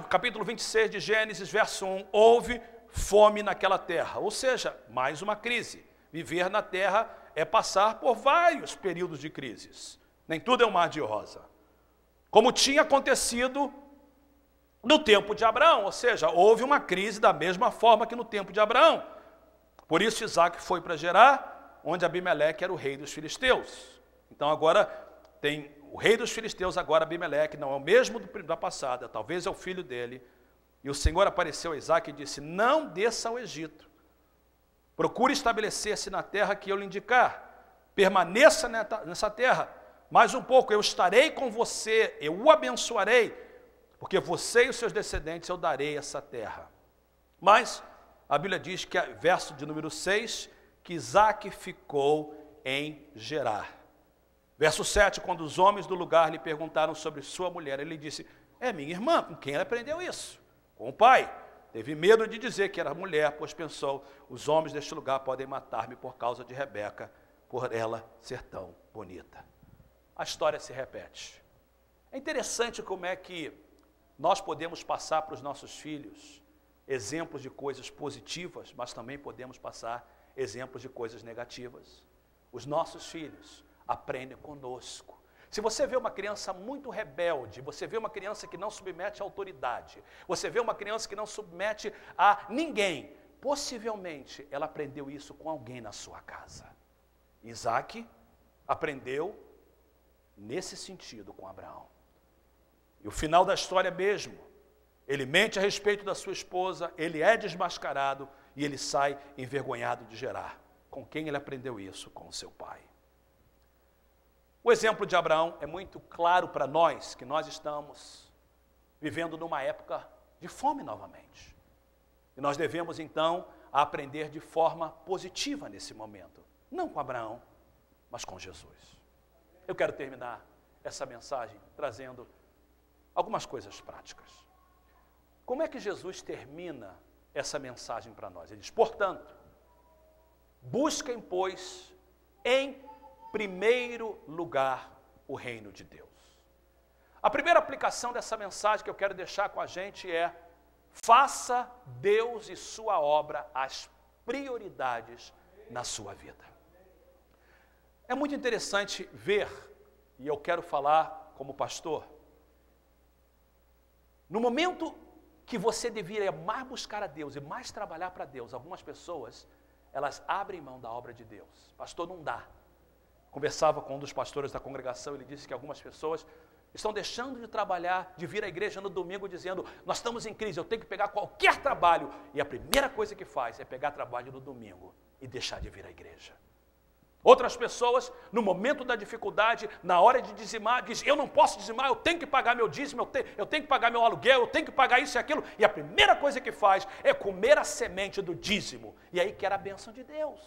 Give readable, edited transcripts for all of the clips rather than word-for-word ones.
Capítulo 26 de Gênesis, verso 1, houve fome naquela terra, ou seja, mais uma crise. Viver na terra é passar por vários períodos de crises. Nem tudo é um mar de rosa. Como tinha acontecido no tempo de Abraão, ou seja, houve uma crise da mesma forma que no tempo de Abraão. Por isso Isaac foi para Gerar, onde Abimeleque era o rei dos filisteus. Então agora tem o rei dos filisteus, agora Abimeleque, não é o mesmo da passada, talvez é o filho dele. E o Senhor apareceu a Isaac e disse: não desça ao Egito, procure estabelecer-se na terra que eu lhe indicar, permaneça nessa terra, mais um pouco, eu estarei com você, eu o abençoarei, porque você e os seus descendentes eu darei essa terra. Mas a Bíblia diz que, verso de número 6, que Isaac ficou em Gerar. Verso 7, quando os homens do lugar lhe perguntaram sobre sua mulher, ele disse: é minha irmã, com quem ela aprendeu isso? Com o pai. Teve medo de dizer que era mulher, pois pensou: os homens deste lugar podem matar-me por causa de Rebeca, por ela ser tão bonita. A história se repete. É interessante como é que nós podemos passar para os nossos filhos exemplos de coisas positivas, mas também podemos passar exemplos de coisas negativas. Os nossos filhos aprendem conosco. Se você vê uma criança muito rebelde, você vê uma criança que não submete à autoridade, você vê uma criança que não submete a ninguém, possivelmente ela aprendeu isso com alguém na sua casa. Isaac aprendeu nesse sentido com Abraão. E o final da história mesmo, ele mente a respeito da sua esposa, ele é desmascarado e ele sai envergonhado de Gerar. Com quem ele aprendeu isso? Com o seu pai. O exemplo de Abraão é muito claro para nós, que nós estamos vivendo numa época de fome novamente. E nós devemos, então, aprender de forma positiva nesse momento. Não com Abraão, mas com Jesus. Eu quero terminar essa mensagem trazendo algumas coisas práticas. Como é que Jesus termina essa mensagem para nós? Ele diz: portanto, busquem, pois, em primeiro lugar o reino de Deus. A primeira aplicação dessa mensagem que eu quero deixar com a gente é: faça Deus e sua obra as prioridades na sua vida. É muito interessante ver, e eu quero falar como pastor, no momento que você deveria mais buscar a Deus e mais trabalhar para Deus, algumas pessoas, elas abrem mão da obra de Deus. Pastor, não dá. Conversava com um dos pastores da congregação, ele disse que algumas pessoas estão deixando de trabalhar, de vir à igreja no domingo dizendo: nós estamos em crise, eu tenho que pegar qualquer trabalho. E a primeira coisa que faz é pegar trabalho no domingo e deixar de vir à igreja. Outras pessoas, no momento da dificuldade, na hora de dizimar, diz: eu não posso dizimar, eu tenho que pagar meu dízimo, eu tenho que pagar meu aluguel, eu tenho que pagar isso e aquilo. E a primeira coisa que faz é comer a semente do dízimo. E aí quer a bênção de Deus.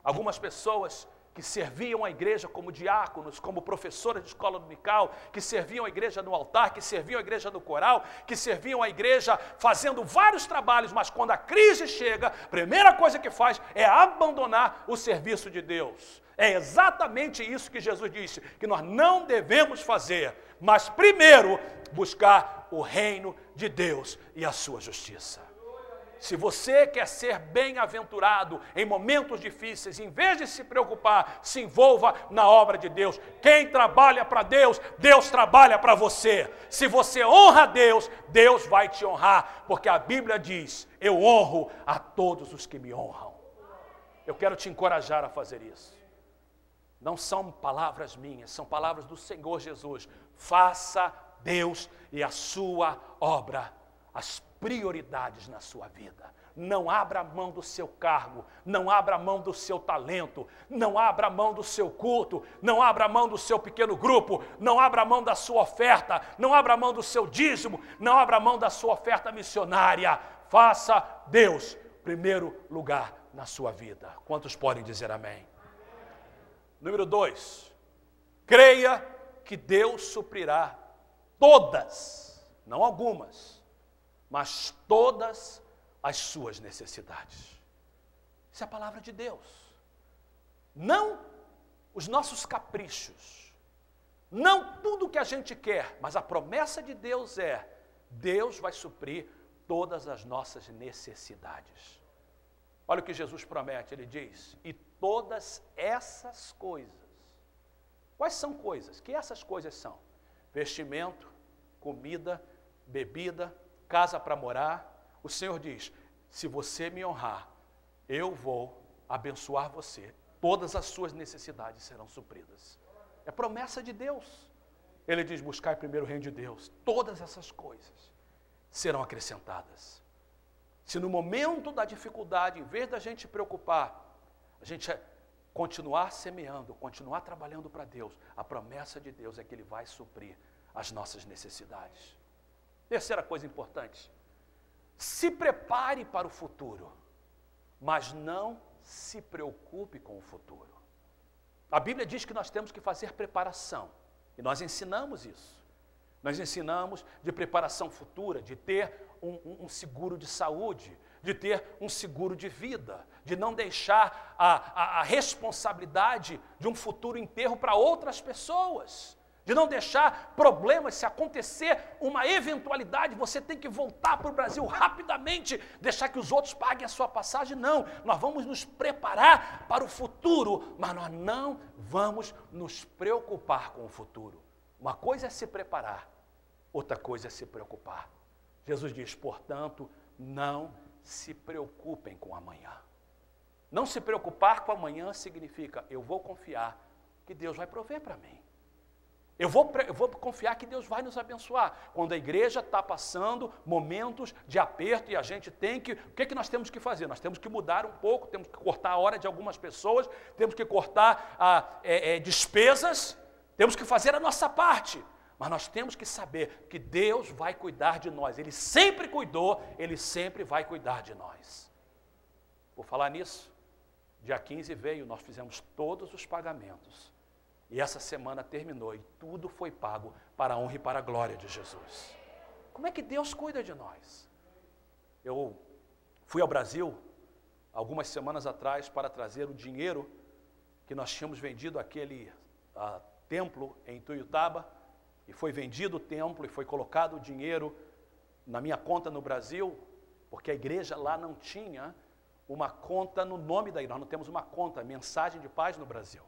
Algumas pessoas que serviam a igreja como diáconos, como professores de escola dominical, que serviam a igreja no altar, que serviam a igreja no coral, que serviam a igreja fazendo vários trabalhos, mas quando a crise chega, a primeira coisa que faz é abandonar o serviço de Deus. É exatamente isso que Jesus disse, que nós não devemos fazer, mas primeiro buscar o reino de Deus e a sua justiça. Se você quer ser bem-aventurado em momentos difíceis, em vez de se preocupar, se envolva na obra de Deus. Quem trabalha para Deus, Deus trabalha para você. Se você honra a Deus, Deus vai te honrar, porque a Bíblia diz: eu honro a todos os que me honram. Eu quero te encorajar a fazer isso. Não são palavras minhas, são palavras do Senhor Jesus. Faça Deus e a sua obra as prioridades na sua vida. Não abra mão do seu cargo, não abra mão do seu talento, não abra mão do seu culto, não abra mão do seu pequeno grupo, não abra mão da sua oferta, não abra mão do seu dízimo, não abra mão da sua oferta missionária. Faça Deus primeiro lugar na sua vida. Quantos podem dizer amém? Número 2, creia que Deus suprirá todas, não algumas, mas todas as suas necessidades. Isso é a palavra de Deus. Não os nossos caprichos, não tudo que a gente quer, mas a promessa de Deus é: Deus vai suprir todas as nossas necessidades. Olha o que Jesus promete, ele diz, e todas essas coisas. Quais são coisas? Que essas coisas são? Vestimento, comida, bebida, casa para morar. O Senhor diz, se você me honrar, eu vou abençoar você. Todas as suas necessidades serão supridas. É promessa de Deus. Ele diz, buscar primeiro o reino de Deus. Todas essas coisas serão acrescentadas. Se no momento da dificuldade, em vez da gente se preocupar, a gente continuar semeando, continuar trabalhando para Deus, a promessa de Deus é que Ele vai suprir as nossas necessidades. Terceira coisa importante, se prepare para o futuro, mas não se preocupe com o futuro. A Bíblia diz que nós temos que fazer preparação, e nós ensinamos isso. Nós ensinamos de preparação futura, de ter um seguro de saúde, de ter um seguro de vida, de não deixar a responsabilidade de um futuro enterro para outras pessoas, de não deixar problemas, se acontecer uma eventualidade, você tem que voltar para o Brasil rapidamente, deixar que os outros paguem a sua passagem. Não, nós vamos nos preparar para o futuro, mas nós não vamos nos preocupar com o futuro. Uma coisa é se preparar, outra coisa é se preocupar. Jesus diz, portanto, não se preocupem com amanhã. Não se preocupar com amanhã significa, eu vou confiar que Deus vai prover para mim. Eu vou confiar que Deus vai nos abençoar. Quando a igreja está passando momentos de aperto e a gente tem que... O que nós temos que fazer? Nós temos que mudar um pouco, temos que cortar a hora de algumas pessoas, temos que cortar despesas, temos que fazer a nossa parte. Mas nós temos que saber que Deus vai cuidar de nós. Ele sempre cuidou, Ele sempre vai cuidar de nós. Por falar nisso, dia 15 veio, nós fizemos todos os pagamentos. E essa semana terminou e tudo foi pago para a honra e para a glória de Jesus. Como é que Deus cuida de nós? Eu fui ao Brasil algumas semanas atrás para trazer o dinheiro que nós tínhamos vendido aquele templo em Tuiutaba. E foi vendido o templo e foi colocado o dinheiro na minha conta no Brasil, porque a igreja lá não tinha uma conta no nome da igreja. Nós não temos uma conta, Mensagem de Paz no Brasil.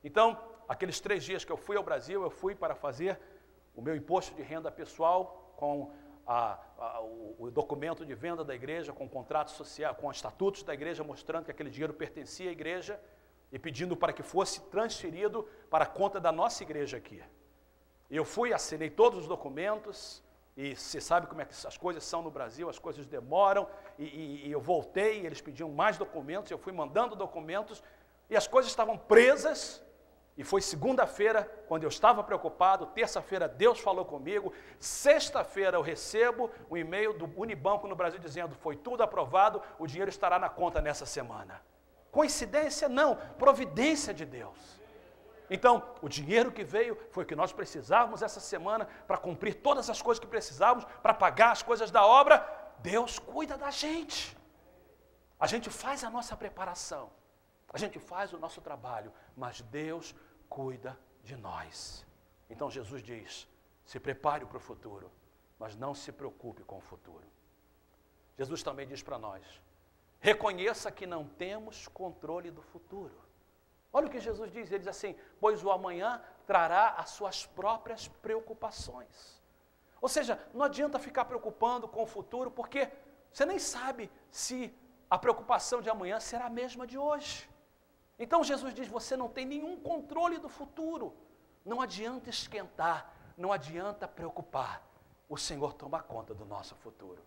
Então, aqueles 3 dias que eu fui ao Brasil, eu fui para fazer o meu imposto de renda pessoal com o documento de venda da igreja, com o contrato social, com os estatutos da igreja, mostrando que aquele dinheiro pertencia à igreja e pedindo para que fosse transferido para a conta da nossa igreja aqui. Eu fui, assinei todos os documentos, e você sabe como é que as coisas são no Brasil, as coisas demoram, e eu voltei, eles pediam mais documentos, eu fui mandando documentos, e as coisas estavam presas, e foi segunda-feira, quando eu estava preocupado, terça-feira Deus falou comigo, sexta-feira eu recebo um e-mail do Unibanco no Brasil dizendo, foi tudo aprovado, o dinheiro estará na conta nessa semana. Coincidência? Não, providência de Deus. Então, o dinheiro que veio foi o que nós precisávamos essa semana para cumprir todas as coisas que precisávamos, para pagar as coisas da obra. Deus cuida da gente. A gente faz a nossa preparação, a gente faz o nosso trabalho, mas Deus cuida de nós. Então Jesus diz, se prepare para o futuro, mas não se preocupe com o futuro. Jesus também diz para nós, reconheça que não temos controle do futuro. Olha o que Jesus diz, ele diz assim, pois o amanhã trará as suas próprias preocupações. Ou seja, não adianta ficar preocupando com o futuro, porque você nem sabe se a preocupação de amanhã será a mesma de hoje. Então Jesus diz, você não tem nenhum controle do futuro. Não adianta esquentar, não adianta preocupar. O Senhor toma conta do nosso futuro.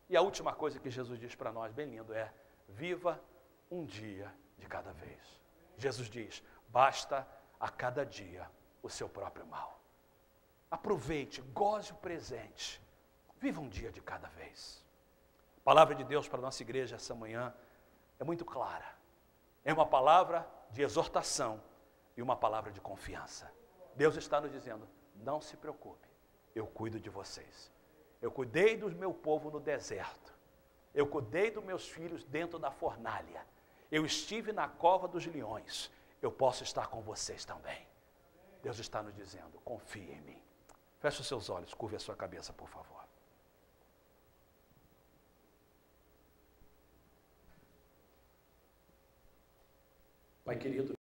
E a última coisa que Jesus diz para nós, bem lindo, é, viva um dia de cada vez. Jesus diz, basta a cada dia o seu próprio mal. Aproveite, goze o presente, viva um dia de cada vez. A palavra de Deus para a nossa igreja essa manhã é muito clara. É uma palavra de exortação e uma palavra de confiança. Deus está nos dizendo, não se preocupe, eu cuido de vocês. Eu cuidei do meu povo no deserto. Eu cuidei dos meus filhos dentro da fornalha. Eu estive na cova dos leões, eu posso estar com vocês também. Deus está nos dizendo, confie em mim. Feche os seus olhos, curve a sua cabeça, por favor. Pai querido,